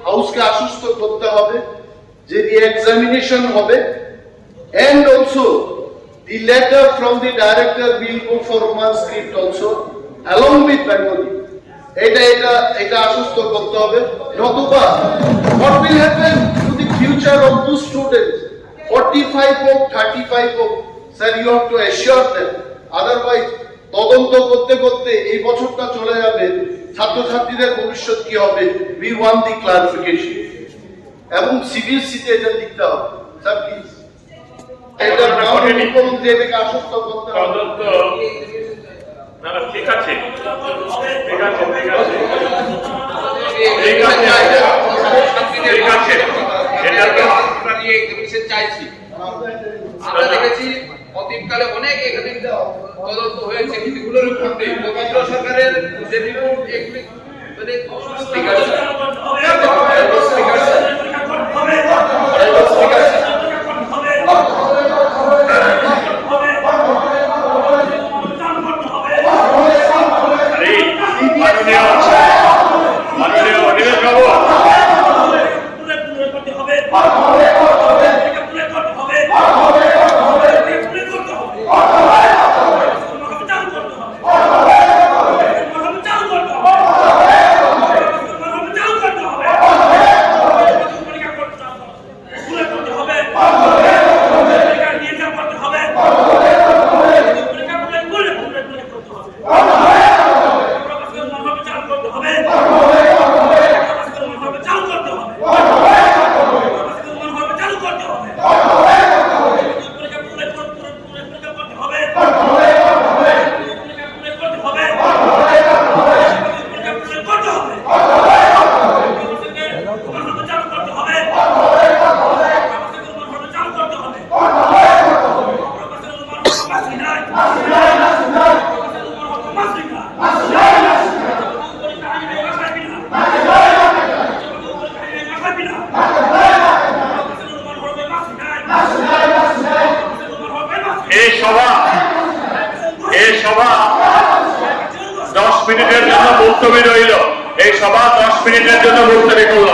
হাউসকে আশ্বস্ত করতে হবে যে এক্সামিনেশন হবে, and also the letter from the director will go for manuscript also along with Bengali. এটা আশ্বস্ত করতে হবে, নতুবা what will happen to the future of those students 45 হোক 35 হোক, sir, you have to assure them, otherwise তদন্ত করতে করতে এই বছরটা চলে যাবে, ছাত্রছাত্রীদের ভবিষ্যৎ কি হবে? we want the clarification এবং সিবিএসসি তে এটা লিখতে হবে, স্যার প্লিজ এটা নাম করুন যে এটাকে আশ্বস্ত করতে হবে। তদন্ত না ঠিক আছে, ঠিক আছে, ঠিক আছে, ঠিক আছে, এটা তো আমরা নিয়ে এক্সিবিশন চাইছি। আমরা দেখেছি অতীতকালে অনেক এখানে তদন্ত হয়েছে, কিছুগুলোর উপরে কেন্দ্র সরকারের যে রিপোর্ট এগুলি মানে স্পিকার এই সভা 10 মিনিটের জন্য মুলতবি রইল। এই সভা 10 মিনিটের জন্য মুলতবি করল।